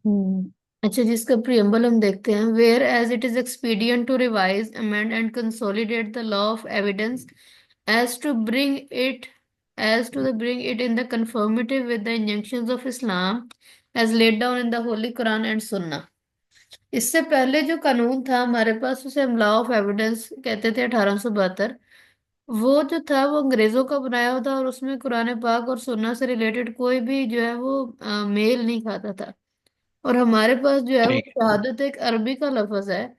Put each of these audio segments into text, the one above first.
अच्छा, जिसका प्रियम्बल हम देखते हैं, whereas it is expedient to revise amend and consolidate the law of evidence as to bring it bring it in the conformity with the injunctions of Islam as laid down in the Holy Quran and Sunnah। इससे पहले जो कानून था हमारे पास, उसे हम law of evidence कहते थे, 1872। वो जो था वो अंग्रेजों का बनाया हुआ था, और उसमें कुरान पाक और सुन्ना से रिलेटेड कोई भी जो है वो मेल नहीं खाता था। और हमारे पास जो है वो ठीक शहादत एक अरबी का लफ्ज है,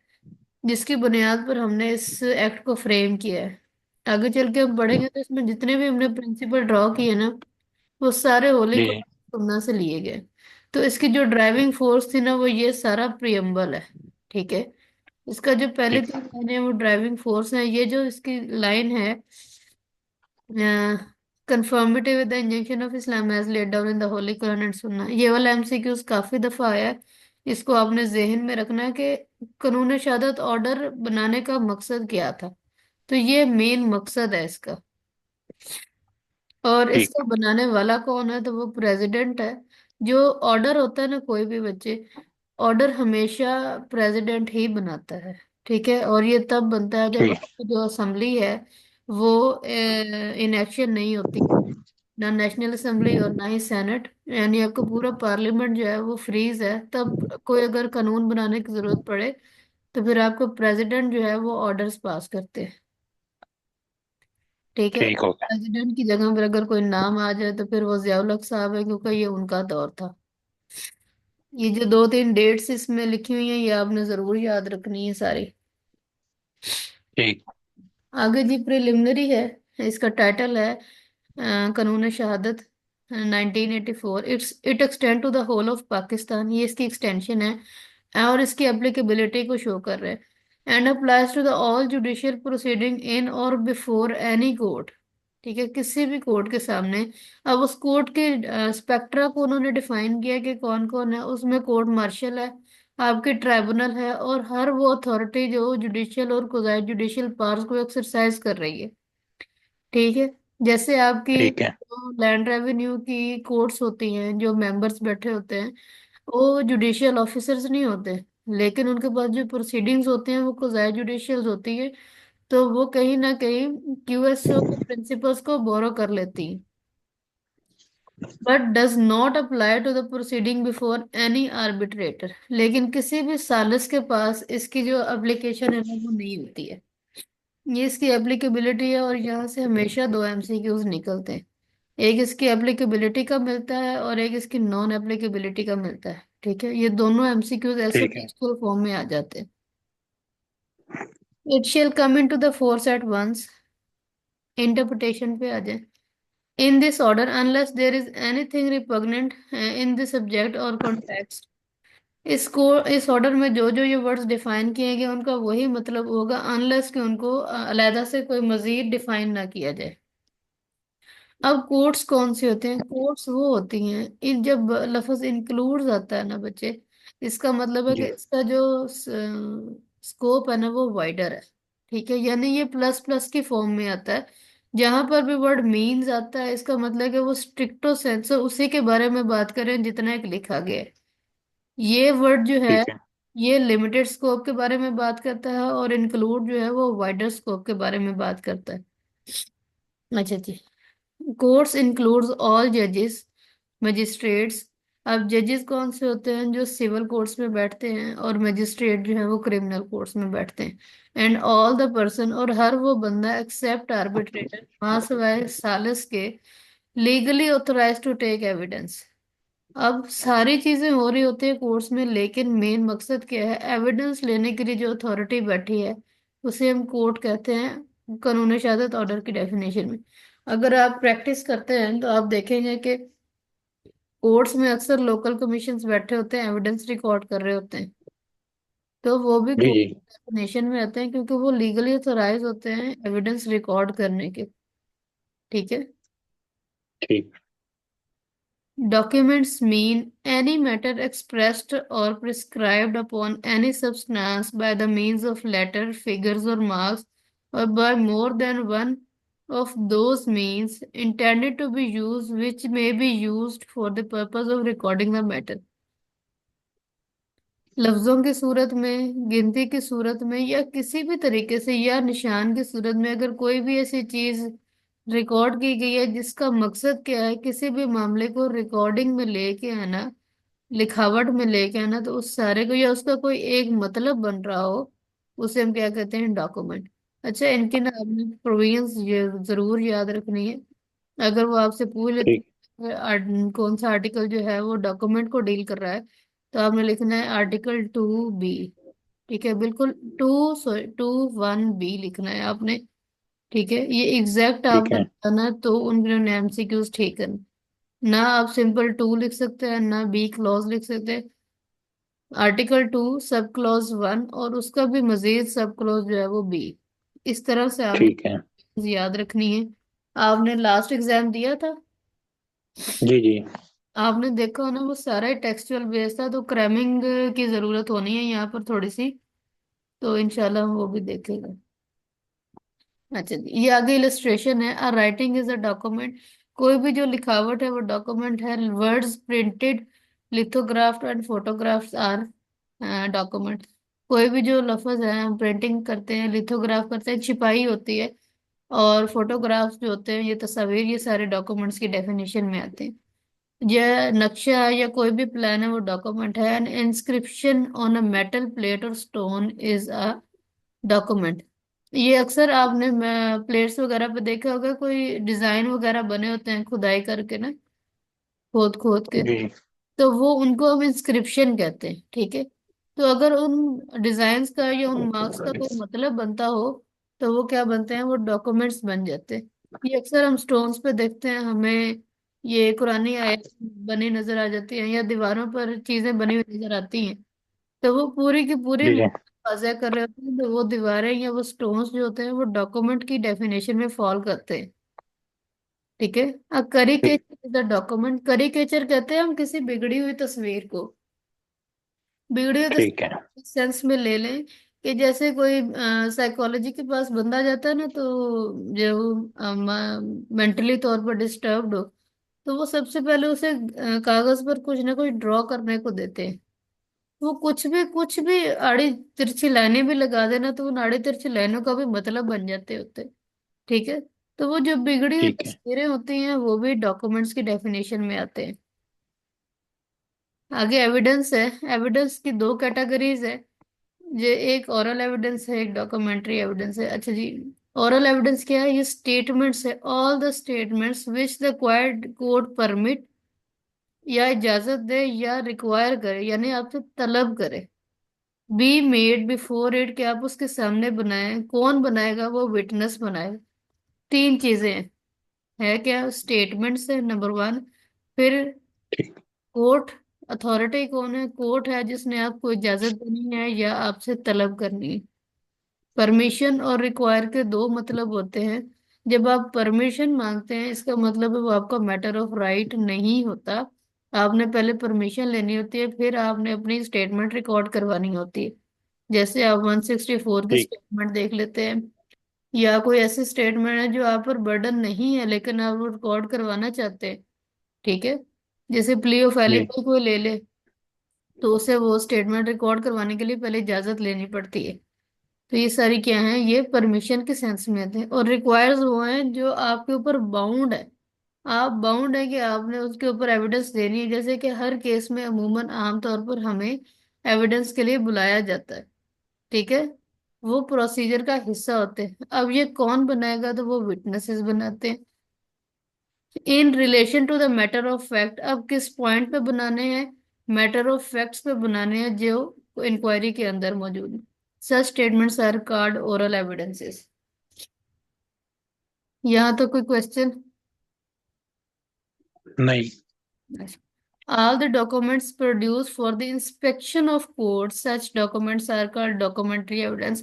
जिसकी बुनियाद पर हमने इस एक्ट को फ्रेम किया है। आगे चल के हम पढ़ेंगे तो इसमें जितने भी हमने प्रिंसिपल ड्रॉ किए ना, वो सारे होली जी को जी। सुन्ना से लिए गए। तो इसकी जो ड्राइविंग फोर्स थी ना, वो ये सारा प्रियम्बल है। ठीक है। इसका जो पहले ठीक 3 लाइन है वो ड्राइविंग फोर्स है। ये जो इसकी लाइन है, conformity with the injunction of Islam as laid down in the Holi Quran and Sunnah, ये वाला एमसीक्यूज काफी दफा आया है। इसको आपने जहन में रखना है कि कानून शहादत ऑर्डर बनाने का मकसद क्या था। तो ये मेन मकसद है इसका। और ठीक इसका बनाने वाला कौन है? तो वो प्रेसिडेंट है। जो ऑर्डर होता है ना, कोई भी बच्चे, ऑर्डर हमेशा प्रेसिडेंट ही बनाता है। ठीक है। और ये तब बनता है जब ठीक आपकी जो असेंबली है वो इन एक्शन नहीं होती, ना नेशनल असेंबली और ना ही सेनेट, यानी आपको पूरा पार्लियामेंट जो है वो फ्रीज है। तब कोई अगर कानून बनाने की जरूरत पड़े तो फिर आपको प्रेसिडेंट जो है वो ऑर्डर्स पास करते हैं। ठीक है। ठीक हो गया। प्रेसिडेंट की जगह पर अगर कोई नाम आ जाए तो फिर वो जियाउल हक साहब है, क्योंकि ये उनका दौर था। ये जो 2-3 डेट्स इसमें लिखी हुई हैं, ये आपने जरूर याद रखनी है सारी। ठीक आगे जी प्रिलिमिनरी है। इसका टाइटल है कानून शहादत 1984। It extend to the whole of Pakistan, ये इसकी एक्सटेंशन है और इसकी एप्लीकेबिलिटी को शो कर रहे हैं। And applies to the all judicial proceeding in or before any court. ठीक है, किसी भी कोर्ट के सामने। अब उस कोर्ट के स्पेक्ट्रा को उन्होंने डिफाइन किया कि कौन कौन है उसमें। कोर्ट मार्शल है, आपके ट्राइब्यूनल है, और हर वो अथॉरिटी जो जुडिशियल और क्वाज़ी जुडिशियल पावर्स को एक्सरसाइज कर रही है। ठीक है। जैसे आपकी ठीक है। लैंड रेवेन्यू की कोर्ट्स होती हैं, जो मेंबर्स बैठे होते हैं, वो जुडिशियल ऑफिसर्स नहीं होते, लेकिन उनके पास जो प्रोसीडिंग्स होते हैं वो क्वाज़ी जुडिशियल होती है। तो वो कहीं ना कहीं क्यूएसओ के प्रिंसिपल्स को बोरो कर लेती है, but does not apply to the proceeding before any arbitrator. लेकिन किसी भी सालिस के पास इसकी जो एप्लीकेशन है ना, वो नहीं होती है। ये इसकी एप्लीकेबिलिटी है, और यहाँ से हमेशा 2 एमसीक्यूज निकलते हैं। एक इसकी एप्लीकेबिलिटी का मिलता है और एक इसकी नॉन एप्लीकेबिलिटी का मिलता है। ठीक है, ये दोनों एमसीक्यूज ऐसे ठीक है। टेक्सचुअल फॉर्म में आ जाते हैं। It shall come into the force at once, interpretation पे आ जाए। In this order unless there is anything repugnant in the subject or context. इसको इस ऑर्डर में जो जो ये वर्ड्स डिफाइन किए गए उनका वही मतलब होगा, अनलेस कि उनको अलहदा से कोई मजीद डिफाइन ना किया जाए। अब कोट्स कौन से होते हैं? कोट्स वो होती हैं इन, जब लफ्ज इंक्लूड्स आता है ना बच्चे, इसका मतलब है कि जी इसका जो स्कोप है ना वो वाइडर है। ठीक है, यानी ये प्लस प्लस की फॉर्म में आता है। जहां पर भी वर्ड मीन्स आता है, इसका मतलब है कि वो स्ट्रिक्टो सेंसो उसी के बारे में बात करें जितना एक लिखा गया है। ये वर्ड जो है ठीक है। ये लिमिटेड स्कोप के बारे में बात करता है, और इंक्लूड जो है वो वाइडर स्कोप के बारे में बात करता है। अच्छा जी। कोर्ट्स इंक्लूड्स ऑल जजेस, मजिस्ट्रेट्स। अब जजेस कौन से होते हैं? जो सिविल कोर्ट्स में बैठते हैं, और मजिस्ट्रेट जो है वो क्रिमिनल कोर्ट्स में बैठते हैं। एंड ऑल द पर्सन, और हर वो बंदा एक्सेप्ट आर्बिट्रेटर, वहां सिवाय सालिस के, legally authorise to take evidence. अब सारी चीजें हो रही होती है कोर्ट्स में, लेकिन मेन मकसद क्या है? एविडेंस लेने के लिए जो अथॉरिटी बैठी है उसे हम कोर्ट कहते हैं, कानून शहादत ऑर्डर की डेफिनेशन में। अगर आप प्रैक्टिस करते हैं तो आप देखेंगे कि कोर्ट्स में अक्सर लोकल कमीशंस बैठे होते हैं, एविडेंस रिकॉर्ड कर रहे होते हैं। तो वो भी जी कोर्ट जी। डेफिनेशन में आते हैं, क्योंकि वो लीगली ऑथोराइज होते हैं एविडेंस रिकॉर्ड करने के। ठीक है। ठीक Documents mean any matter expressed or prescribed upon any substance by the means of letter, figures, or marks, or by more than one of those means intended to be used, which may be used for the purpose of recording the matter. लफ्जों की सूरत में, गिनती की सूरत में, या किसी भी तरीके से, या निशान की सूरत में, अगर कोई भी ऐसी चीज रिकॉर्ड की गई है जिसका मकसद क्या है किसी भी मामले को रिकॉर्डिंग में लेके आना, लिखावट में लेके आना, तो उस सारे को या उसका कोई एक मतलब बन रहा हो, उसे हम क्या कहते हैं, डॉक्यूमेंट। अच्छा, इनकी ना आपने प्रोविजंस जरूर याद रखनी है। अगर वो आपसे पूछ लेते ठीक। हैं कौन सा आर्टिकल जो है वो डॉक्यूमेंट को डील कर रहा है, तो आपने लिखना है आर्टिकल 2B। ठीक है, बिल्कुल। टू 1B लिखना है आपने। ठीक है, ये एग्जैक्ट ठीक आपने है। बताना है, तो उन्होंने एमसीक्यूज ठीक है। ना आप सिंपल 2 लिख सकते हैं, ना बी क्लॉज लिख सकते हैं। आर्टिकल 2 सब क्लॉज 1, और उसका भी मजीद सब क्लॉज जो है वो बी। इस तरह से ठीक है। आपने याद रखनी है। आपने लास्ट एग्जाम दिया था, जी जी। आपने देखा हो ना, वो सारा ही टेक्सचुअल बेस्ड था, तो क्रैमिंग की जरूरत होनी है यहाँ पर थोड़ी सी। तो इंशाल्लाह हम वो भी देखेगा। अच्छा जी, ये आगे इलस्ट्रेशन है। A writing is a document. कोई भी जो लिखावट है वो डॉक्यूमेंट है। Words printed, lithographed and photographs are document. कोई भी जो लफ्ज है, हम प्रिंटिंग करते हैं, लिथोग्राफ करते हैं, छिपाई होती है, और फोटोग्राफ्स जो होते हैं, ये तस्वीर, ये सारे डॉक्यूमेंट्स की डेफिनेशन में आते हैं। यह नक्शा या कोई भी प्लान है वो डॉक्यूमेंट है। N inscription on a metal plate और स्टोन इज अ डॉक्यूमेंट। ये अक्सर आपने प्लेट्स वगैरह पे देखा होगा, कोई डिजाइन वगैरह बने होते हैं खुदाई करके ना, खोद खोद के। जी। तो वो उनको हम इंस्क्रिप्शन कहते हैं। ठीक है, तो अगर उन डिजाइन्स का या उन मार्क्स का कोई मतलब बनता हो, तो वो क्या बनते हैं, वो डॉक्यूमेंट्स बन जाते हैं। ये अक्सर हम स्टोन्स पे देखते हैं, हमें ये कुरानी आयत बनी नजर आ जाती है, या दीवारों पर चीजें बनी हुई नजर आती हैं। तो वो पूरी की पूरी जी जी। वाज़ह कर रहे होते हैं, तो वो दीवारें या वो स्टोन्स जो होते हैं वो डॉक्यूमेंट की डेफिनेशन में फॉल करते हैं। ठीक है। अब ठीक। करिकेचर इज द डॉक्यूमेंट। करिकेचर कहते हैं हम किसी बिगड़ी हुई तस्वीर को। बिगड़ी हुई ठीक है। तस्वीर सेंस में ले लें कि जैसे कोई साइकोलॉजी के पास बंदा जाता है ना, तो जो मेंटली तौर पर डिस्टर्ब्ड हो, तो वो सबसे पहले उसे कागज पर कुछ ना कुछ ड्रॉ करने को देते हैं। वो कुछ भी आड़ी तिरछी लाइनें भी लगा देना, तो उन आड़ी तिरछी लाइनों का भी मतलब बन जाते होते। ठीक है, तो वो जो बिगड़ी हुई ठीक है। तस्वीरें होती हैं वो भी डॉक्यूमेंट्स की डेफिनेशन में आते हैं। आगे एविडेंस है। एविडेंस की दो कैटेगरीज है। ये एक ओरल एविडेंस है, एक डॉक्यूमेंट्री एविडेंस है। अच्छा जी, ओरल एविडेंस क्या है, ये स्टेटमेंट्स है। All the statements which the quired court permit, या इजाजत दे या रिक्वायर करे, यानी आपसे तलब करे, बी मेड बिफोर इट, कि आप उसके सामने बनाए। कौन बनाएगा, वो विटनेस बनाएगा। तीन चीजें हैं। है क्या, स्टेटमेंट्स है नंबर 1। फिर ठीक। कोर्ट, अथॉरिटी कौन है, कोर्ट है जिसने आपको इजाजत देनी है या आपसे तलब करनी है। परमिशन और रिक्वायर के दो मतलब होते हैं। जब आप परमिशन मांगते हैं, इसका मतलब है वो आपका मैटर ऑफ राइट नहीं होता। आपने पहले परमिशन लेनी होती है, फिर आपने अपनी स्टेटमेंट रिकॉर्ड करवानी होती है। जैसे आप 164 की ठीक। स्टेटमेंट देख लेते हैं, या कोई ऐसी स्टेटमेंट है जो आप पर बर्डन नहीं है लेकिन आप वो रिकॉर्ड करवाना चाहते हैं। ठीक है, जैसे प्ली ऑफ जी। एलिमेंट कोई ले ले, तो उसे वो स्टेटमेंट रिकॉर्ड करवाने के लिए पहले इजाजत लेनी पड़ती है। तो ये सारी क्या है, ये परमिशन के सेंस में थे। और रिक्वायर्स वो हैं जो आपके ऊपर बाउंड है। आप बाउंड है कि आपने उसके ऊपर एविडेंस देनी है। जैसे कि हर केस में अमूमन आमतौर पर हमें एविडेंस के लिए बुलाया जाता है। ठीक है, वो प्रोसीजर का हिस्सा होते हैं। अब ये कौन बनाएगा, तो वो विटनेसेस बनाते हैं। In relation to the matter of fact, अब किस पॉइंट पे बनाने हैं, मैटर ऑफ फैक्ट्स पे बनाने हैं जो इंक्वायरी के अंदर मौजूद है। Such statements are called oral evidences. यहाँ तो कोई क्वेश्चन? नहीं। All the documents produced for the inspection of court, such documents are called documentary evidence.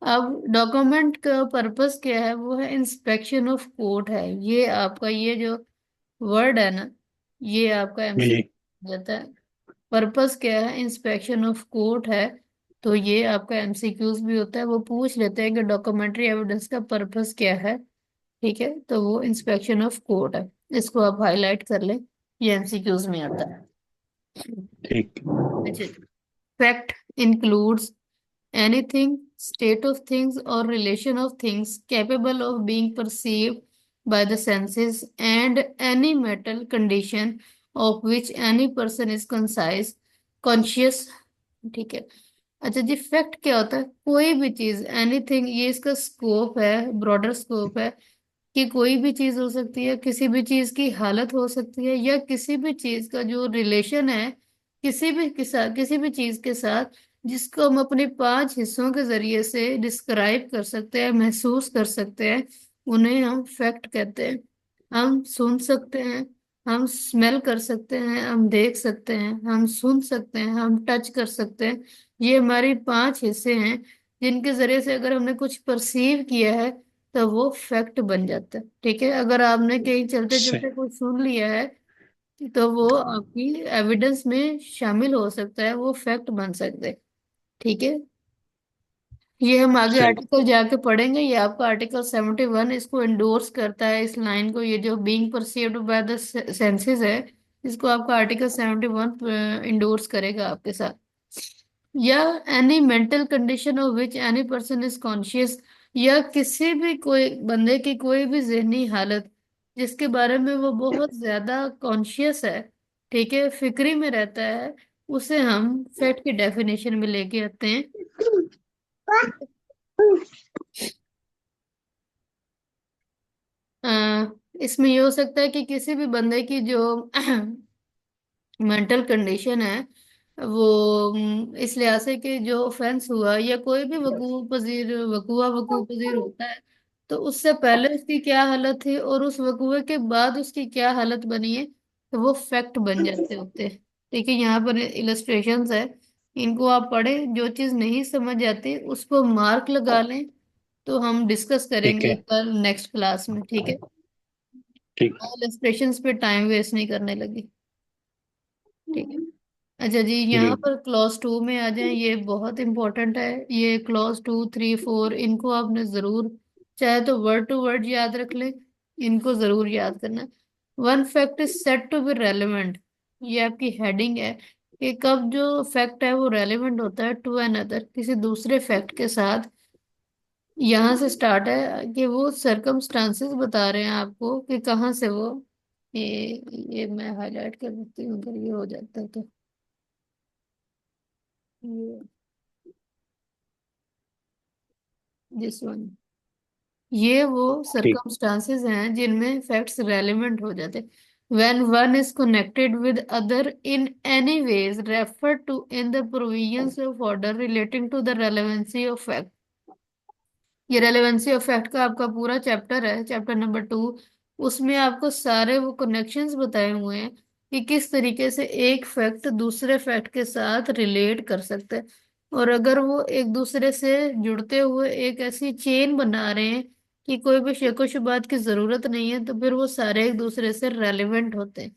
अब डॉक्यूमेंट का पर्पस क्या है, वो है इंस्पेक्शन ऑफ कोर्ट है। ये आपका ये जो वर्ड है ना, ये आपका जी जी। एमसीक्यू जाता है। पर्पस क्या है, इंस्पेक्शन ऑफ कोर्ट है। तो ये आपका एमसीक्यूज भी होता है, वो पूछ लेते हैं कि डॉक्यूमेंट्री एविडेंस का पर्पस क्या है। ठीक है, तो वो इंस्पेक्शन ऑफ कोर्ट है। इसको आप हाईलाइट कर लें, ये एमसीक्यूज में आता है। ठीक। अच्छा, Fact includes anything, state of things, or relation of things capable of being perceived by the senses, and any mental condition of which any person is conscious। ठीक है। अच्छा जी, फैक्ट क्या होता है? कोई भी चीज, एनीथिंग, ये इसका स्कोप है, ब्रॉडर स्कोप है कि कोई भी चीज हो सकती है, किसी भी चीज की हालत हो सकती है, या किसी भी चीज का जो रिलेशन है किसी भी चीज के साथ, जिसको हम अपने पांच हिस्सों के जरिए से डिस्क्राइब कर सकते हैं, महसूस कर सकते हैं, उन्हें हम फैक्ट कहते हैं। हम सुन सकते हैं, हम स्मेल कर सकते हैं, हम देख सकते हैं, हम सुन सकते हैं, हम टच कर सकते हैं। ये हमारी पांच हिस्से हैं जिनके जरिए से अगर हमने कुछ परसीव किया है तो वो फैक्ट बन जाता है। ठीक है, अगर आपने कहीं चलते से चलते कुछ सुन लिया है तो वो आपकी एविडेंस में शामिल हो सकता है, वो फैक्ट बन सकते हैं। ठीक है, ये हम आगे सही। आर्टिकल जाके पढ़ेंगे। ये आपका आर्टिकल 71 इसको इंडोर्स करता है, इस लाइन को। ये जो being perceived by the senses है, इसको आपका आर्टिकल 71 इंडोर्स करेगा आपके साथ। या any mental condition of which any person is conscious, या किसी भी कोई बंदे की कोई भी जहनी हालत जिसके बारे में वो बहुत ज्यादा कॉन्शियस है, ठीक है, फिक्री में रहता है, उसे हम फैक्ट की डेफिनेशन में लेके आते हैं। ठीक है। इसमें ये हो सकता है कि किसी भी बंदे की जो मेंटल कंडीशन है वो इस लिहाज से कि जो ऑफेंस हुआ या कोई भी वकूआ पजीर होता है, तो उससे पहले उसकी क्या हालत थी और उस वकूए के बाद उसकी क्या हालत बनी है, तो वो फैक्ट बन जाते होते हैं। ठीक है, यहाँ पर इलस्ट्रेशंस है, इनको आप पढ़ें। जो चीज नहीं समझ आती उसको मार्क लगा लें, तो हम डिस्कस ठीक करेंगे है। कल नेक्स्ट क्लास में। ठीक है, ठीक। इलस्ट्रेशंस पे टाइम वेस्ट नहीं करने लगी। ठीक है। अच्छा जी, यहाँ जी। पर क्लॉज टू में आ जाए, ये बहुत इंपॉर्टेंट है। ये क्लॉज 2, 3, 4 इनको आपने जरूर, चाहे तो वर्ड टू वर्ड याद रख लें, इनको जरूर याद करना। One fact is set to be relevant, ये आपकी हेडिंग है कि कब जो फैक्ट है वो रेलेवेंट होता है टू अनदर, किसी दूसरे फैक्ट के साथ। यहाँ से स्टार्ट है कि वो सरकमस्टांसेस बता रहे हैं आपको कि कहाँ से वो, ये मैं हाईलाइट कर देती हूँ अगर ये हो जाता है तो। ये दिस वन, ये वो ठीक। सरकमस्टांसेस हैं जिनमें फैक्ट्स रेलेवेंट हो जाते हैं। When one is connected with other in any ways refer to in the provisions of order relating to the relevancy of fact. ये रेलेवेंसी ऑफ फैक्ट का आपका पूरा चैप्टर है, चैप्टर नंबर 2। उसमें आपको सारे वो कनेक्शंस बताए हुए हैं कि किस तरीके से एक फैक्ट दूसरे फैक्ट के साथ रिलेट कर सकते हैं, और अगर वो एक दूसरे से जुड़ते हुए एक ऐसी चेन बना रहे हैं कि कोई भी शक व शुबात की जरूरत नहीं है, तो फिर वो सारे एक दूसरे से रेलेवेंट होते हैं।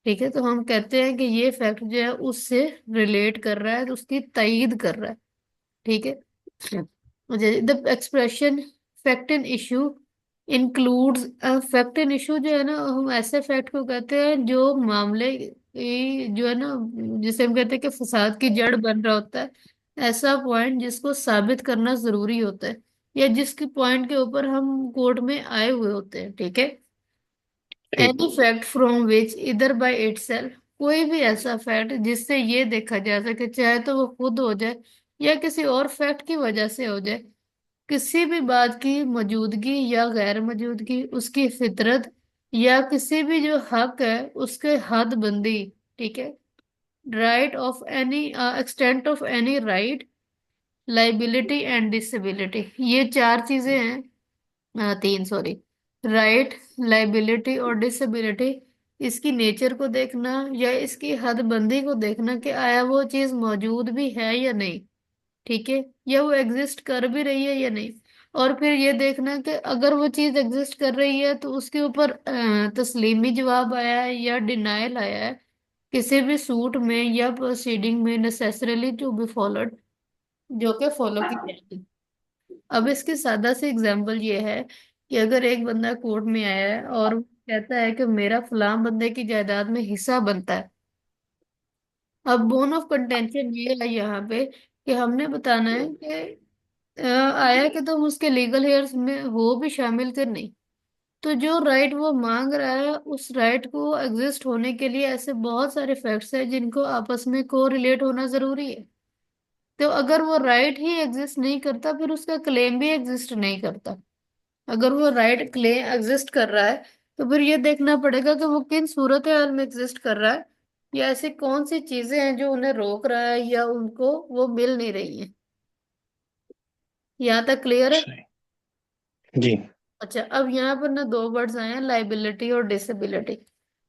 ठीक है, तो हम कहते हैं कि ये फैक्ट जो है उससे रिलेट कर रहा है, तो उसकी तायीद कर रहा है। ठीक है, the expression fact in issue includes, fact in issue जो है ना, हम ऐसे फैक्ट को कहते हैं जो मामले जो है ना, जिसे हम कहते हैं कि फसाद की जड़ बन रहा होता है, ऐसा पॉइंट जिसको साबित करना जरूरी होता है, या जिसके पॉइंट के ऊपर हम कोर्ट में आए हुए होते हैं। ठीक है, ठीक। एनी फैक्ट फ्रॉम विच इधर बाय इटसेल्फ, कोई भी ऐसा फैक्ट जिससे ये देखा जा सके, चाहे तो वो खुद हो जाए या किसी और फैक्ट की वजह से हो जाए, किसी भी बात की मौजूदगी या गैर मौजूदगी, उसकी फितरत, या किसी भी जो हक है उसके हद बंदी। ठीक है, right of any extent of any right, liability and disability, ये चार चीजें हैं। तीन, सॉरी। राइट, लाइबिलिटी और डिसेबिलिटी, इसकी नेचर को देखना या इसकी हदबंदी को देखना कि आया वो चीज मौजूद भी है या नहीं। ठीक है, या वो एग्जिस्ट कर भी रही है या नहीं। और फिर ये देखना कि अगर वो चीज एग्जिस्ट कर रही है तो उसके ऊपर तस्लीमी जवाब आया है या डिनायल आया है, किसी भी सूट में या प्रोसीडिंग में नेसेसरली टू बी फॉलोड, जो कि फॉलो की जाएगी। अब इसकी सादा सी एग्जांपल ये है कि अगर एक बंदा कोर्ट में आया है और वो कहता है कि मेरा फलां बंदे की जायदाद में हिस्सा बनता है, अब बोन ऑफ कंटेंशन ये है यहाँ पे कि हमने बताना है कि आया कि तुम उसके लीगल हेयर्स में हो भी शामिल कर नहीं। तो जो राइट वो मांग रहा है, उस राइट को एग्जिस्ट होने के लिए ऐसे बहुत सारे फैक्ट्स हैं जिनको आपस में को रिलेट होना जरूरी है। तो अगर वो राइट ही एग्जिस्ट नहीं करता, फिर उसका क्लेम भी एग्जिस्ट नहीं करता। अगर वो राइट क्लेम एग्जिस्ट कर रहा है, तो फिर ये देखना पड़ेगा कि वो किन सूरत हाल में एग्जिस्ट कर रहा है, या ऐसी कौन सी चीजें हैं जो उन्हें रोक रहा है या उनको वो मिल नहीं रही है। यहाँ तक क्लियर है? सही। जी। अच्छा, अब यहाँ पर ना दो वर्ड्स आए हैं, लाइबिलिटी और डिसेबिलिटी।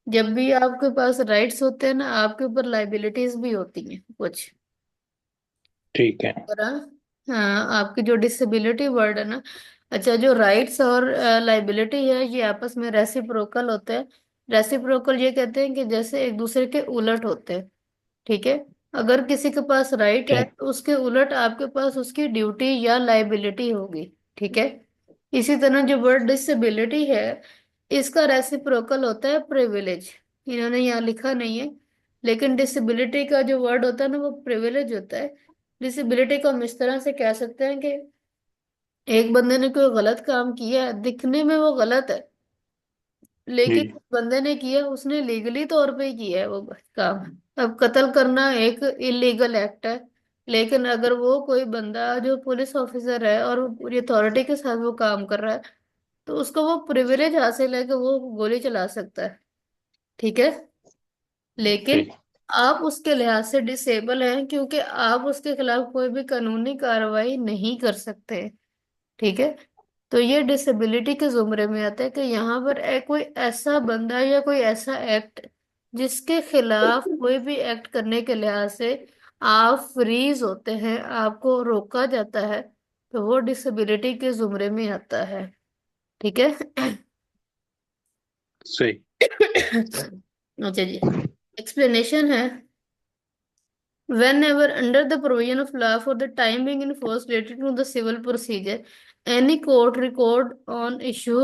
जब भी आपके पास राइट्स होते हैं ना, आपके ऊपर लाइबिलिटीज भी होती हैं कुछ। ठीक है। और हाँ, आपकी जो डिसेबिलिटी वर्ड है ना, अच्छा, जो राइट्स और लाइबिलिटी है ये आपस में रेसिप्रोकल होते हैं। रेसिप्रोकल ये कहते हैं कि जैसे एक दूसरे के उलट होते हैं। ठीक है। अगर किसी के पास राइट है ठीक। तो उसके उलट आपके पास उसकी ड्यूटी या लाइबिलिटी होगी। ठीक है। इसी तरह जो वर्ड डिसेबिलिटी है, इसका रेसिप्रोकल होता है प्रिविलेज। इन्होंने यहाँ लिखा नहीं है, लेकिन डिसेबिलिटी का जो वर्ड होता है ना, वो प्रिविलेज होता है। डिसेबिलिटी को हम इस तरह से कह सकते हैं कि एक बंदे ने कोई गलत काम किया है, दिखने में वो गलत है, जी। लेकिन उस बंदे ने किया, उसने लीगली तौर पे ही किया है वो काम। अब कत्ल करना एक इलीगल एक्ट है, लेकिन अगर वो कोई बंदा जो पुलिस ऑफिसर है और वो पूरी अथॉरिटी के साथ वो काम कर रहा है, तो उसको वो प्रिविलेज हासिल है कि वो गोली चला सकता है। ठीक है। लेकिन ठीक। आप उसके लिहाज से डिसेबल हैं, क्योंकि आप उसके खिलाफ कोई भी कानूनी कार्रवाई नहीं कर सकते। ठीक है। तो ये डिसेबिलिटी के जुमरे में आता है कि यहाँ पर कोई ऐसा बंदा या कोई ऐसा एक्ट जिसके खिलाफ कोई भी एक्ट करने के लिहाज से आप फ्रीज होते हैं, आपको रोका जाता है, तो वो डिसेबिलिटी के जुमरे में आता है। ठीक है। सही। अच्छा जी, एक्सप्लेनेशन है। Whenever, under the provision of law for the time being in force related to the civil procedure, any court records on issue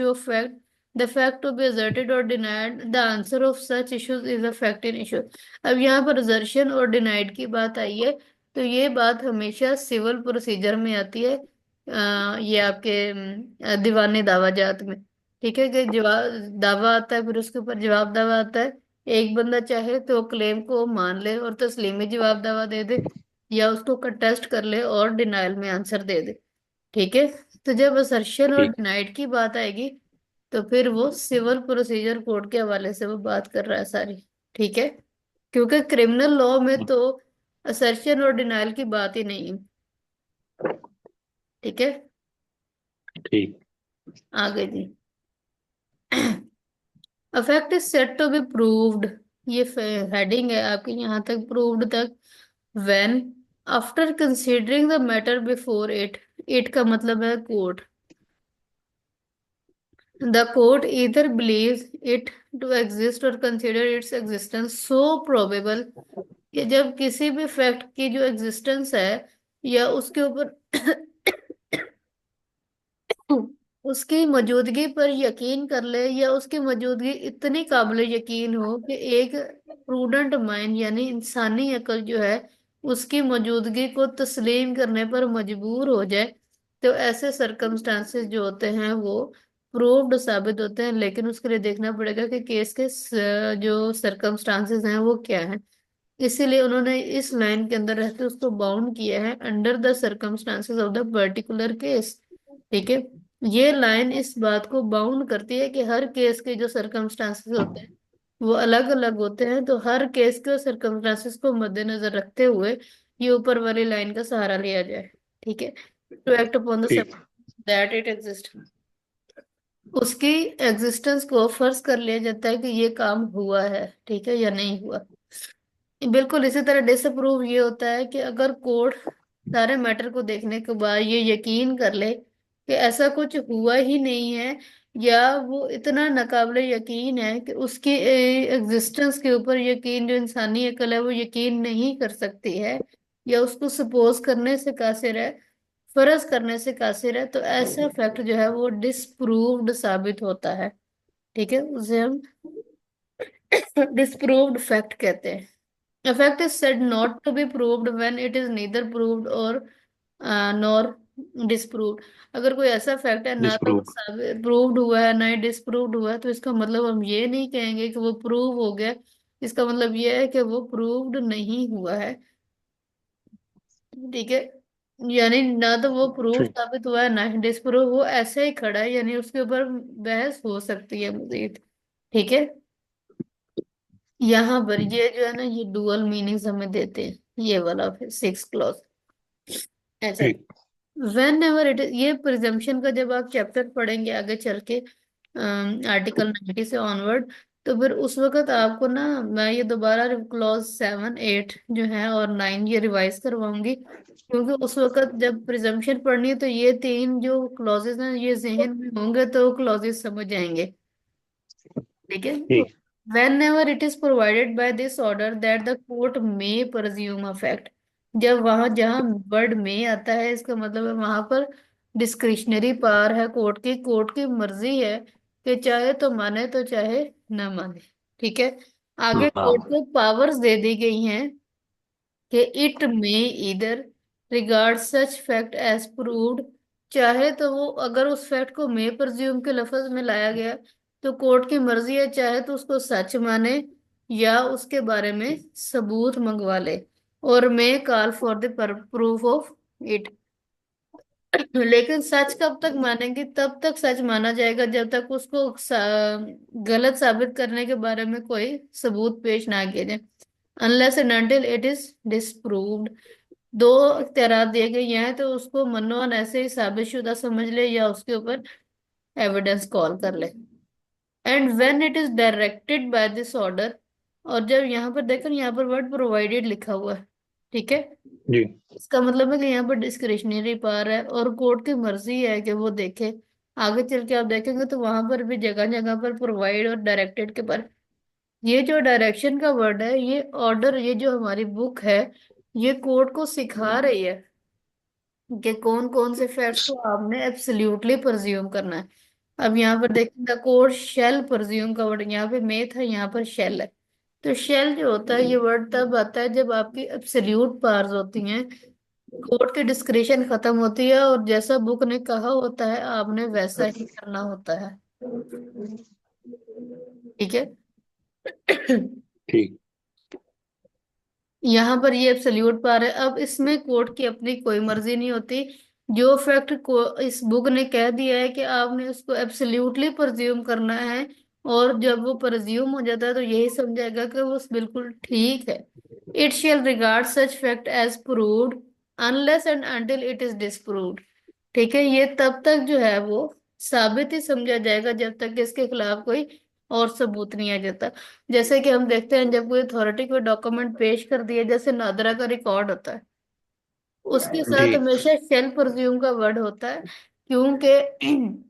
of fact, the fact to be asserted or denied, the answer of such issues is a fact in issue. अब यहाँ पर assertion और denied की बात आई है, तो ये बात हमेशा सिविल प्रोसीजर में आती है। ये आपके दीवानी दावाजात में। ठीक है, कि जवाब दावा आता है, फिर उसके ऊपर जवाब दावा आता है। एक बंदा चाहे तो क्लेम को मान ले और तस्लीमी जवाब दावा दे दे, या उसको कंटेस्ट कर ले और डिनायल में आंसर दे दे। ठीक है। तो जब असर्शन और ठीक। डिनाइड की बात आएगी, तो फिर वो सिविल प्रोसीजर कोड के हवाले से वो बात कर रहा है सारी। ठीक है। क्योंकि क्रिमिनल लॉ में तो असर्शन और डिनाइल की बात ही नहीं है। ठीक है। ठीक। आगे जी। A fact is set to be proved, ये हेडिंग है आपकी यहाँ तक, प्रूव्ड तक। When, after considering the matter before it, it का मतलब है court, the court either believes it to exist और consider its existence so probable, कि जब किसी भी फैक्ट की जो एग्जिस्टेंस है या उसके ऊपर उसकी मौजूदगी पर यकीन कर ले, या उसकी मौजूदगी इतनी काबिल यकीन हो कि एक प्रूडेंट माइंड यानी इंसानी अकल जो है उसकी मौजूदगी को तस्लीम करने पर मजबूर हो जाए, तो ऐसे सरकमस्टांसेस जो होते हैं वो प्रूव्ड साबित होते हैं। लेकिन उसके लिए देखना पड़ेगा कि केस के जो सरकमस्टांसेस हैं वो क्या हैं। इसीलिए उन्होंने इस लाइन के अंदर रहते उसको बाउंड किया है, under the circumstances of the particular case. ठीक है। ये लाइन इस बात को बाउंड करती है कि हर केस के जो सरकमस्टांसेस होते हैं वो अलग अलग होते हैं, तो हर केस के सरकमस्टांसेस को मद्देनजर रखते हुए ये ऊपर वाली लाइन का सहारा लिया जाए। ठीक है। टू एक्ट अपॉन द ठीक। दैट इट एग्जिस्ट, उसकी एग्जिस्टेंस को फर्ज कर लिया जाता है कि ये काम हुआ है, ठीक है, या नहीं हुआ। बिल्कुल इसी तरह डिसअप्रूव ये होता है कि अगर कोर्ट सारे मैटर को देखने के बाद ये यकीन कर ले कि ऐसा कुछ हुआ ही नहीं है, या वो इतना नाकाबिले यकीन है कि उसकी एग्जिस्टेंस के ऊपर यकीन, जो इंसानी अकल है वो यकीन नहीं कर सकती है, या उसको सपोज करने से कासिर है, फर्ज करने से कासिर है, तो ऐसा फैक्ट जो है वो डिसप्रूव्ड साबित होता है। ठीक है, उसे हम डिसप्रूव्ड फैक्ट कहते हैं। effect is said not to be proved when it is neither proved or nor disproved. अगर कोई ऐसा फैक्ट है ना तो वो डिसप्रूव। प्रूव्ड हुआ है ना ही डिस्प्रूव्ड हुआ है, तो इसका मतलब हम ये नहीं कहेंगे कि वो प्रूव हो गया। इसका मतलब ये है कि वो प्रूव्ड नहीं हुआ है। ठीक है। यानी ना तो वो प्रूव ठीक। साबित हुआ है ना ही डिस्प्रूव, वो ऐसे ही खड़ा है, यानी उसके ऊपर बहस हो सकती है मजीद। ठीक है। यहाँ पर ये जो है ना, ये डुअल मीनिंग्स हमें देते हैं, ये वाला सिक्स क्लॉज। अच्छा। ठीक। वेन एवर इट, ये प्रिजम्पशन का जब आप चैप्टर पढ़ेंगे आगे चल के, आर्टिकल 90 से ऑनवर्ड, तो फिर उस वक्त आपको ना, मैं ये दोबारा क्लॉज 7 8 जो है और 9 ये रिवाइज करवाऊंगी, क्योंकि उस वक्त जब प्रिजम्पशन पढ़नी है तो ये तीन जो क्लॉजेस हैं ये जहन में होंगे तो क्लॉजेस समझ आएंगे। ठीक है। ठीक। When ever it is provided by this order that the court may presume affect, जब वहां जहां वर्ड में आता है इसका मतलब है वहां पर डिस्क्रिशनरी पावर है कोर्ट की मर्जी है कि चाहे तो माने तो चाहे न माने। ठीक है। आगे कोर्ट नाम। को पावर्स दे दी गई हैं कि it may either regard such fact as proved, चाहे तो वो अगर उस फैक्ट को मे प्रज्यूम के लफ्ज में लाया गया तो कोर्ट की मर्जी है, चाहे तो उसको सच माने या उसके बारे में सबूत मंगवा ले, और मे call for the proof of it. लेकिन सच कब तक मानेंगे, तब तक सच माना जाएगा जब तक उसको गलत साबित करने के बारे में कोई सबूत पेश ना किया जाए, unless and until it is disproved. दो इख्तियार दिए गए हैं, तो उसको मनोन ऐसे ही साबितशुदा समझ ले या उसके ऊपर एविडेंस कॉल कर ले। And when it is directed by this order, और जब यहाँ पर देखो यहाँ पर वर्ड प्रोवाइडेड लिखा हुआ है। ठीक है। जी। इसका मतलब है कि यहाँ पर डिस्क्रिशनरी पावर है और कोर्ट की मर्जी है कि वो देखे। आगे चल के आप देखेंगे तो वहां पर भी जगह जगह पर प्रोवाइड और डायरेक्टेड के पर, ये जो डायरेक्शन का वर्ड है, ये ऑर्डर, ये जो हमारी बुक है ये कोर्ट को सिखा रही है कि कौन कौन से फैक्ट्स को आपने एब्सोल्युटली परज्यूम करना है। अब यहाँ पर देखिए कोर्ट शेल परज्यूम का वर्ड, यहाँ पे मे था यहाँ पर शेल है। तो शेल जो होता है ये वर्ड तब आता है जब आपकी एब्सोल्यूट पावर्स होती हैं, कोर्ट की डिस्क्रिशन खत्म होती है और जैसा बुक ने कहा होता है आपने वैसा ही करना होता है। ठीक है। ठीक। यहाँ पर ये एब्सोल्यूट पावर है। अब इसमें कोर्ट की अपनी कोई मर्जी नहीं होती। जो फैक्ट को इस बुक ने कह दिया है कि आपने उसको एब्सोल्युटली परज्यूम करना है, और जब वो परज्यूम हो जाता है तो यही समझाएगा कि वो बिल्कुल ठीक है। It shall regard such fact as proved unless and until it is disproved. ठीक है। ये तब तक जो है वो साबित ही समझा जाएगा जब तक कि इसके खिलाफ कोई और सबूत नहीं आ जाता। जैसे कि हम देखते हैं जब कोई अथॉरिटी कोई डॉक्यूमेंट पेश कर दिया, जैसे नादरा का रिकॉर्ड होता है, उसके जी। साथ हमेशा शेल प्रज्यूम का वर्ड होता है, क्योंकि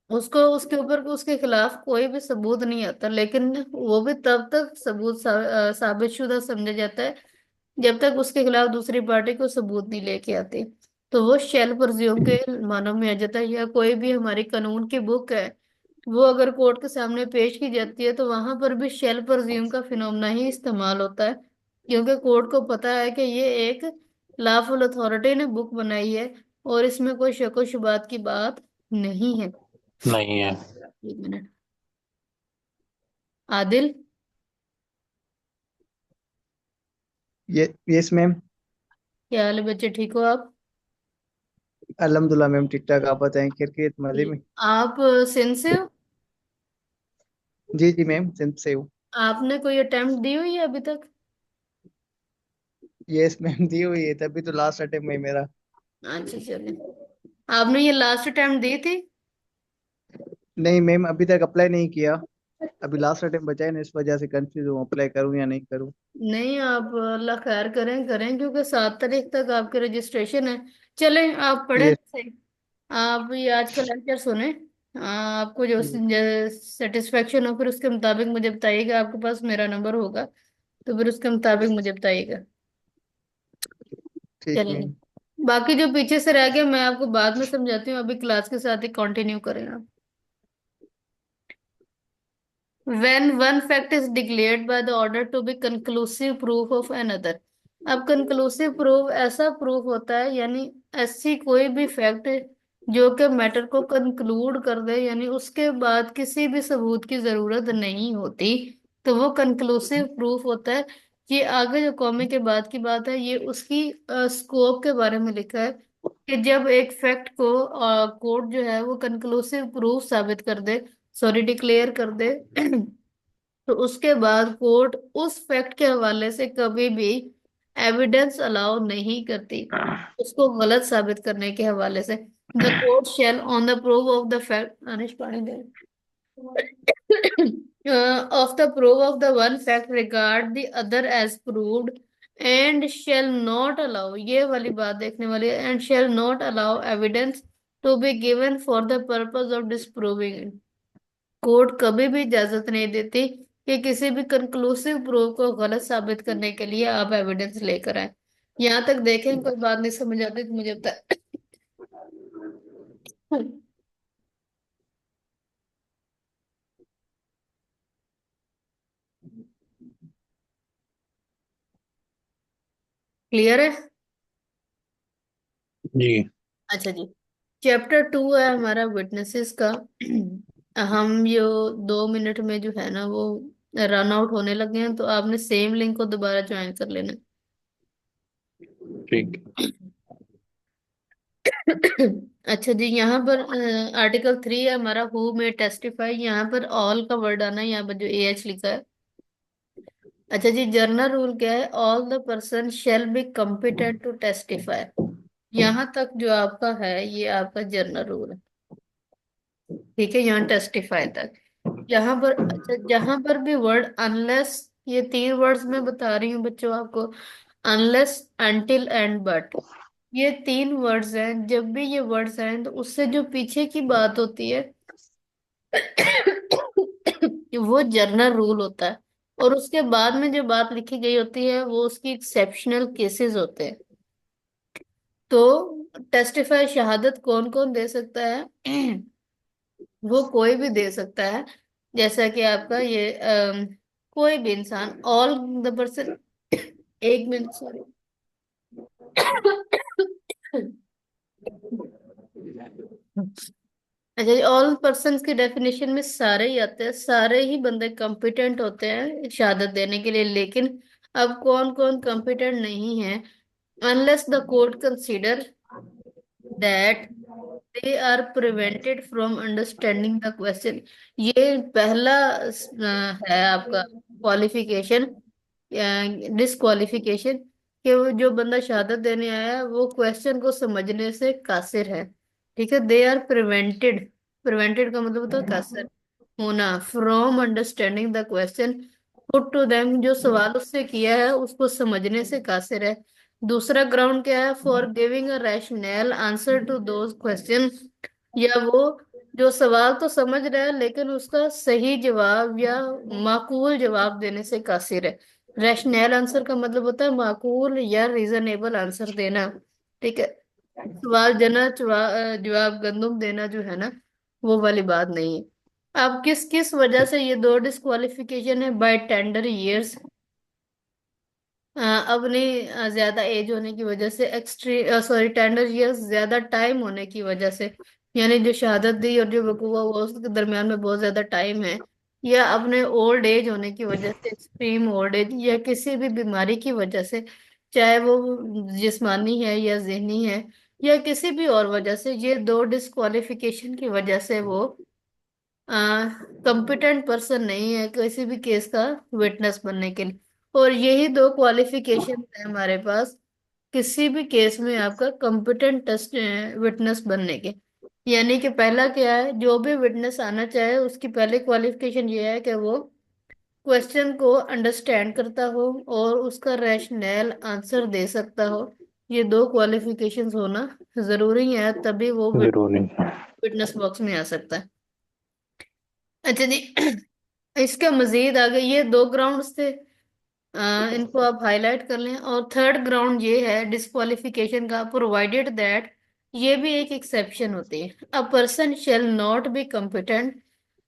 उसको उसके ऊपर उसके खिलाफ कोई भी सबूत नहीं आता, लेकिन वो भी तब तक सबूत साबित शुदा समझा जाता है जब तक उसके खिलाफ दूसरी पार्टी को सबूत नहीं लेके आती। तो वो शेल प्रज्यूम के मानों में आ जाता है। या कोई भी हमारी कानून की बुक है, वो अगर कोर्ट के सामने पेश की जाती है तो वहां पर भी शेल प्रज्यूम का फिनोमेना ही इस्तेमाल होता है, क्योंकि कोर्ट को पता है कि ये एक लॉफुल अथॉरिटी ने बुक बनाई है और इसमें कोई शक व शुबात की बात नहीं है। नहीं है। एक मिनट। आदिल, ये यस मैम। क्या हाल है बच्चे, ठीक हो आप? अल्हम्दुलिल्लाह मैम, ठीक ठाक। आप बताएं, खैरियत मजे जी। में? आप सिंध से हो? जी जी मैम, सिंध से हूँ। आपने कोई अटेम्प्ट दी हुई है अभी तक? यस मैम, दी हुई है, तभी तो लास्ट अटेम्प्ट है मेरा। अच्छा चले। आपने ये लास्ट अटेम्प्ट दी थी? नहीं मैम, अभी तक अप्लाई नहीं किया। अभी लास्ट अटेम्प्ट बचा है ना, इस वजह से कंफ्यूज हूँ, अप्लाई करूँ या नहीं करूँ। नहीं, आप अल्लाह खैर करें करें, क्योंकि 7 तारीख तक आपके रजिस्ट्रेशन है। चलें, आप पढ़े यस। तो सही। आप ये आज का लेक्चर सुने। आपको जो सेटिस्फेक्शन हो फिर उसके मुताबिक मुझे बताइएगा, आपके पास मेरा नंबर होगा तो फिर उसके मुताबिक मुझे बताइएगा। ठीक चलिए। मैम। बाकी जो पीछे से रह गया मैं आपको बाद में समझाती हूँ, अभी क्लास के साथ ही कंटिन्यू करें आप। when one fact is declared by the order to be conclusive proof of another। अब conclusive proof ऐसा proof होता है, यानी ऐसी कोई भी फैक्ट जो कि मैटर को कंक्लूड कर दे, यानी उसके बाद किसी भी सबूत की जरूरत नहीं होती, तो वो कंक्लूसिव प्रूफ होता है। ये आगे जो कॉमे के बाद की बात है, ये उसकी स्कोप के बारे में लिखा है कि जब एक फैक्ट को कोर्ट जो है वो कंक्लूसिव प्रूफ साबित कर दे, सॉरी डिक्लेयर कर दे, तो उसके बाद कोर्ट उस फैक्ट के हवाले से कभी भी एविडेंस अलाउ नहीं करती उसको गलत साबित करने के हवाले से। The court shall on the proof of the fact अनिश पानी दे of the proof of the one fact regard the other as proved and shall not allow, ये वाली बात देखने वाली है, and shall not allow evidence to be given for the purpose of disproving it। Court कभी भी इजाजत नहीं देती कि किसी भी कंक्लूसिव प्रूफ को गलत साबित करने के लिए आप एविडेंस लेकर आए। यहाँ तक देखें, कोई बात नहीं समझ आती तो मुझे बता। क्लियर है? जी। अच्छा जी, चैप्टर 2 है हमारा विटनेसेस का। हम यो 2 मिनट में जो है ना वो रन आउट होने लगे हैं, तो आपने सेम लिंक को दोबारा ज्वाइन कर लेना। ठीक। अच्छा जी, यहाँ पर आर्टिकल 3 है हमारा, हु में टेस्टिफाई। यहाँ पर ऑल का वर्ड आना है, यहाँ पर जो ए एच लिखा है। अच्छा जी, जर्नल रूल क्या है? All the person shall be competent to testify. यहाँ तक जो आपका है ये आपका जर्नल रूल है, ठीक है, यहाँ टेस्टिफाई तक। यहाँ पर अच्छा, जहां पर भी वर्ड अनलेस, ये 3 वर्ड्स मैं बता रही हूँ बच्चों आपको, अनलेस, अनटिल एंड बट, ये 3 वर्ड्स हैं। जब भी ये वर्ड्स हैं तो उससे जो पीछे की बात होती है वो जर्नल रूल होता है, और उसके बाद में जो बात लिखी गई होती है वो उसकी एक्सेप्शनल केसेस होते हैं। तो टेस्टिफाई शहादत कौन कौन दे सकता है? वो कोई भी दे सकता है, जैसा कि आपका ये कोई भी इंसान, ऑल द पर्सन। एक मिनट, सॉरी। अच्छा, ऑल पर्सन्स की डेफिनेशन में सारे ही आते हैं, सारे ही बंदे कॉम्पिटेंट होते हैं शहादत देने के लिए, लेकिन अब कौन कौन कॉम्पिटेंट नहीं है? Unless the court consider that they are prevented from understanding the question. ये पहला है आपका क्वालिफिकेशन, डिस्क्वालिफिकेशन, कि वो जो बंदा शहादत देने आया है वो क्वेश्चन को समझने से कासिर है, ठीक है। दे आर प्रिवेंटेड, प्रिवेंटेड का मतलब होता है कासिर होना, from understanding the question put to them, जो सवाल उससे किया है उसको समझने से कासिर है। दूसरा ग्राउंड क्या है? For giving a rational answer to those question, या वो जो सवाल तो समझ रहा है लेकिन उसका सही जवाब या माकूल जवाब देने से कासिर है। रैशनल आंसर का मतलब होता है माकूल या रीजनेबल आंसर देना, ठीक है। सवाल जना जवाब गंदुम देना जो है ना, वो वाली बात नहीं है। अब किस किस वजह से ये 2 डिस्क्वालिफिकेशन है? बाय टेंडर ईयर्स, अपनी ज्यादा एज होने की वजह से, एक्सट्री सॉरी टेंडर ईयर्स ज्यादा टाइम होने की वजह से, यानी जो शहादत दी और जो वकूआ हुआ उसके दरमियान में बहुत ज्यादा टाइम है, या अपने ओल्ड एज होने की वजह से, एक्सट्रीम ओल्ड एज, या किसी भी बीमारी की वजह से, चाहे वो जिस्मानी है या जहनी है या किसी भी और वजह से, ये 2 डिस्क्वालिफिकेशन की वजह से वो कंपिटेंट पर्सन नहीं है किसी भी केस का विटनेस बनने के लिए। और यही 2 क्वालिफिकेशन है हमारे पास किसी भी केस में आपका कंपिटेंट टेस्ट विटनेस बनने के। यानी कि पहला क्या है? जो भी विटनेस आना चाहे उसकी पहली क्वालिफिकेशन ये है कि वो क्वेश्चन को अंडरस्टैंड करता हो और उसका रैशनल आंसर दे सकता हो। ये 2 क्वालिफिकेशंस होना जरूरी है, तभी वो जरूरी। विटनेस बॉक्स में आ सकता है। अच्छा जी, इसका मजीद आगे ये 2 ग्राउंड्स थे, इनको आप हाईलाइट कर लें। और थर्ड ग्राउंड ये है डिस्क्वालिफिकेशन का, प्रोवाइडेड दैट, ये भी एक एक्सेप्शन होती है। A person shall not be competent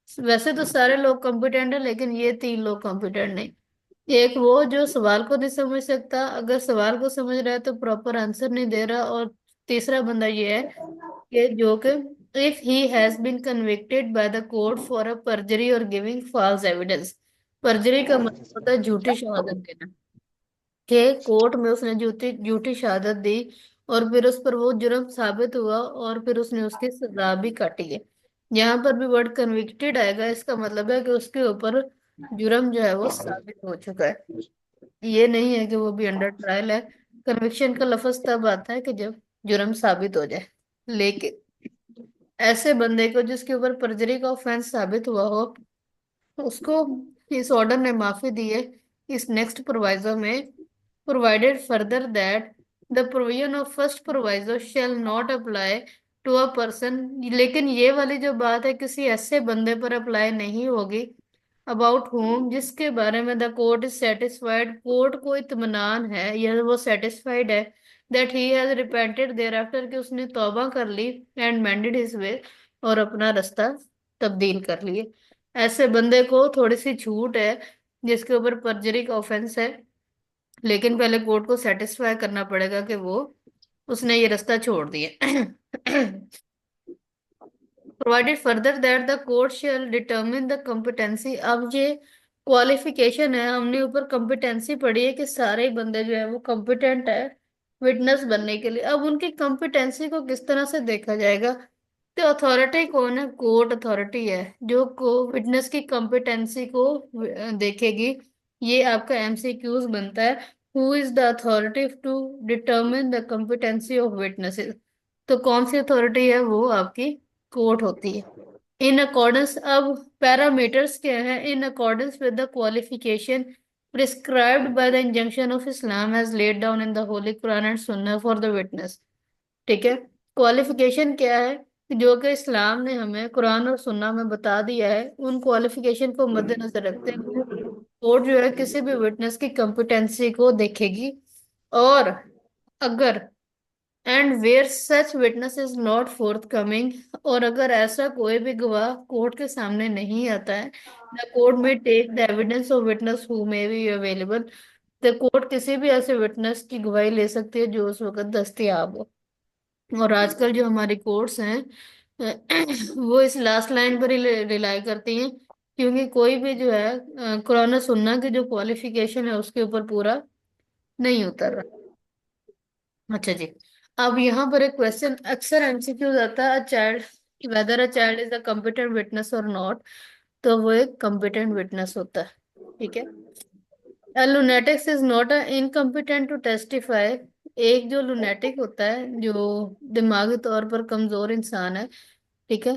वैसे तो सारे लोग कॉम्पिटेंट है, लेकिन ये 3 लोग कॉम्पिटेंट नहीं। एक वो जो सवाल को नहीं समझ सकता, अगर सवाल को समझ रहा है तो प्रॉपर आंसर नहीं दे रहा। और तीसरा बंदा ये है कि जो कि if he has been convicted by the court for a perjury और गिविंग फॉल्स एविडेंस। परजरी का मतलब होता है झूठी शहादत देना, कि कोर्ट में उसने झूठी झूठी शहादत दी और फिर उस पर वो जुर्म साबित हुआ और फिर उसने उसकी सजा भी काटी है। यहाँ पर भी वर्ड कन्विक्टेड आएगा, इसका मतलब है कि उसके ऊपर जुर्म जो है वो साबित हो चुका है। ये नहीं है कि वो भी अंडर ट्रायल है। कन्विक्शन का लफ्ज तब आता है कि जब जुर्म साबित हो जाए। लेकिन ऐसे बंदे को जिसके ऊपर परजरी का ऑफेंस साबित हुआ हो, उसको इस ऑर्डर ने माफी दी है इस नेक्स्ट प्रोवाइजो में। Provided further that the provision of first proviso shall not apply to a person. लेकिन ये वाली जो बात है किसी ऐसे बंदे पर अप्लाई नहीं होगी अबाउट होम जिसके बारे में the court is satisfied, court को इत्मीनान है या वो सेटिस्फाइड है that he has repented thereafter, कि उसने तौबा कर ली एंड मेंडेड हिज वे, और अपना रास्ता तब्दील कर लिए। ऐसे बंदे को थोड़ी सी छूट है जिसके ऊपर परजरी का ऑफेंस है, लेकिन पहले कोर्ट को सेटिस्फाई करना पड़ेगा कि वो उसने ये रास्ता छोड़ दिया। Provided further that the court shell determine the competency. अब ये क्वालिफिकेशन है, हमने ऊपर कॉम्पिटेंसी पढ़ी है कि सारे ही बंदे जो है वो कॉम्पिटेंट है विटनेस बनने के लिए। अब उनकी कॉम्पिटेंसी को किस तरह से देखा जाएगा? तो अथॉरिटी कौन है? कोर्ट अथॉरिटी है जो को विटनेस की कॉम्पिटेंसी को देखेगी। ये आपका एमसीक्यूज बनता है। Who is the authority to determine the competency of witnesses? तो कौन सी अथॉरिटी है? वो आपकी कोर्ट होती है। इन अकॉर्डेंस, अब पैरामीटर्स क्या है? In accordance with the qualification prescribed by the injunction of Islam as laid down in the Holi Quran and Sunnah for the witness. ठीक है। क्वालिफिकेशन क्या है जो कि इस्लाम ने हमें कुरान और सुन्ना में बता दिया है, उन क्वालिफिकेशन को मद्देनजर रखते हुए कोर्ट जो है किसी भी विटनेस की कंपिटेंसी को देखेगी। और अगर and where such witness is not forthcoming, और अगर ऐसा कोई भी गवाह कोर्ट के सामने नहीं आता है, द कोर्ट में take the evidence of witness who may be available. The court किसी भी ऐसे विटनेस की गवाही ले सकती है जो उस वक्त दस्तयाब हो। और आजकल जो हमारी कोर्ट्स हैं वो इस लास्ट लाइन पर ही रिलाई करती हैं, क्योंकि कोई भी जो है कुरान और सुन्ना की जो क्वालिफिकेशन है उसके ऊपर पूरा नहीं उतर रहा। अच्छा जी। अब यहाँ पर एक क्वेश्चन अक्सर एमसीक्यूज आता है, a child weather a child is a competent witness और नॉट। तो वो एक कॉम्पिटेंट विटनेस होता है। ठीक है। A lunatic is not a incompetent to testify। एक जो लुनेटिक होता है, जो दिमागी तौर पर कमजोर इंसान है, ठीक है,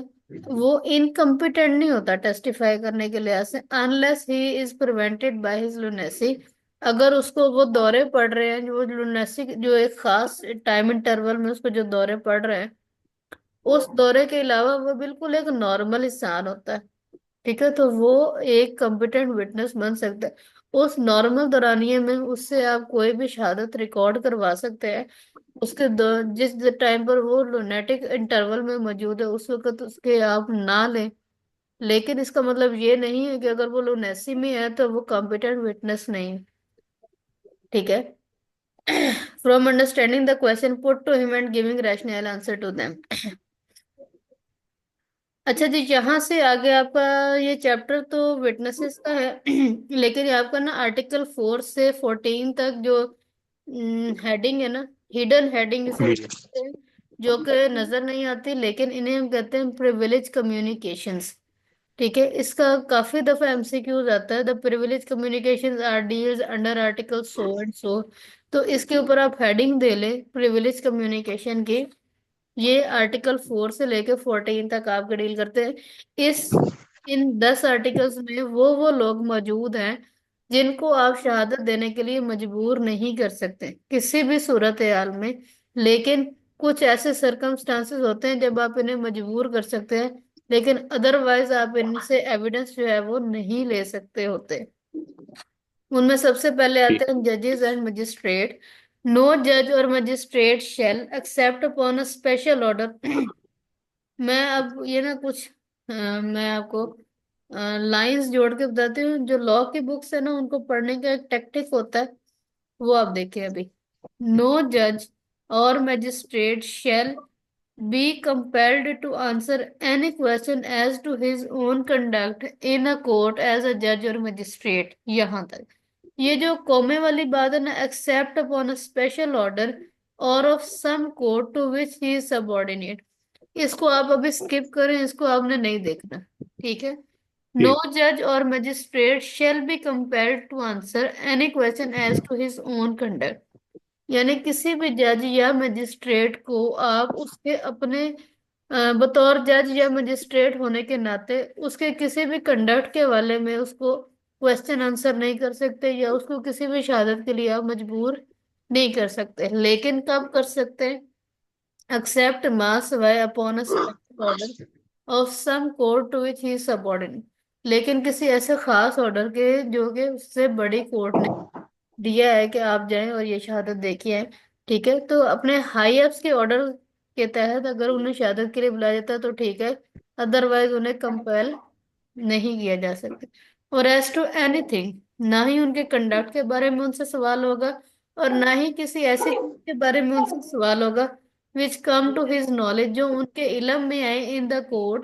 वो इनकम्पिटेंट नहीं होता टेस्टिफाई करने के लिहाज से, unless he is prevented by his lunacy. अगर उसको वो दौरे पड़ रहे हैं, जो लुनेसी जो एक खास टाइम इंटरवल में उसको जो दौरे पड़ रहे हैं, उस दौरे के अलावा वो बिल्कुल एक नॉर्मल इंसान होता है, ठीक है, तो वो एक कॉम्पिटेंट विटनेस बन सकता है। उस नॉर्मल दौरानिये में उससे आप कोई भी शहादत रिकॉर्ड करवा सकते हैं। उसके जिस टाइम पर वो लुनेटिक इंटरवल में मौजूद है उस वक्त उसके आप ना लें। लेकिन इसका मतलब ये नहीं है कि अगर वो लुनेसी में है तो वो कॉम्पिटेंट विटनेस नहीं है। ठीक है। From understanding the question put to him and giving rational answer to them. अच्छा जी, यहाँ से आगे आपका ये चैप्टर तो विटनेसेस का है। लेकिन ये आपका ना आर्टिकल 4 से 14 तक जो हेडिंग है ना, हिडन हेडिंग इसे जी। कहते हैं, जो कि नजर नहीं आती, लेकिन इन्हें हम कहते हैं प्रिविलेज कम्युनिकेशंस। ठीक है। इसका काफी दफा एमसीक्यूज आता है, the privilege communications are deals under article so and so. तो इसके ऊपर आप हेडिंग दे ले प्रिविलेज कम्युनिकेशन की। ये आर्टिकल 4 से लेके 14 तक आपके डील करते हैं। इस इन 10 आर्टिकल्स में वो लोग मौजूद हैं जिनको आप शहादत देने के लिए मजबूर नहीं कर सकते किसी भी सूरत हाल में। लेकिन कुछ ऐसे सरकमस्टांसेस होते हैं जब आप इन्हें मजबूर कर सकते हैं, लेकिन अदरवाइज आप इनसे एविडेंस जो है वो नहीं ले सकते होते। उनमें सबसे पहले आते हैं जजेस एंड मजिस्ट्रेट। नो जज or magistrate shall except upon a special order. मैं अब ये ना कुछ मैं आपको लाइंस जोड़ के बताती हूँ। जो लॉ की बुक्स है ना, उनको पढ़ने का एक टेक्निक होता है, वो आप देखिए अभी। नो जज or magistrate shall be compelled to answer any question as to his own conduct in a court as a judge or magistrate। यहां तक ये जो कोमे वाली बात है ना, except upon a special order और of some court to which he is subordinate, इसको आप अभी स्किप करें, इसको आपने नहीं देखना। ठीक है। नो ठीक। जज or magistrate shall be compelled to answer any question as to his own conduct, यानी किसी भी जज या मजिस्ट्रेट को आप उसके अपने बतौर जज या मजिस्ट्रेट होने के नाते उसके किसी भी कंडक्ट के हवाले में उसको क्वेश्चन आंसर नहीं कर सकते, या उसको किसी भी शहादत के लिए आप मजबूर नहीं कर सकते। लेकिन कब कर सकते हैं? एक्सेप्ट मास वाई upon a special order of some court to which he subordinate, लेकिन किसी ऐसे खास ऑर्डर के जो कि उससे बड़ी कोर्ट ने दिया है कि आप जाएं और ये शहादत देखिए है। ठीक है, तो अपने हाई अप्स के ऑर्डर के तहत अगर उन्हें शहादत के लिए बुलाया जाता है तो ठीक है, अदरवाइज उन्हें कंपेल नहीं किया जा सकता। और एज टू एनीथिंग, ना ही उनके कंडक्ट के बारे में उनसे सवाल होगा, और ना ही किसी ऐसी चीज के बारे में उनसे सवाल होगा विच कम टू हिज नॉलेज, जो उनके इलम में आए इन द कोर्ट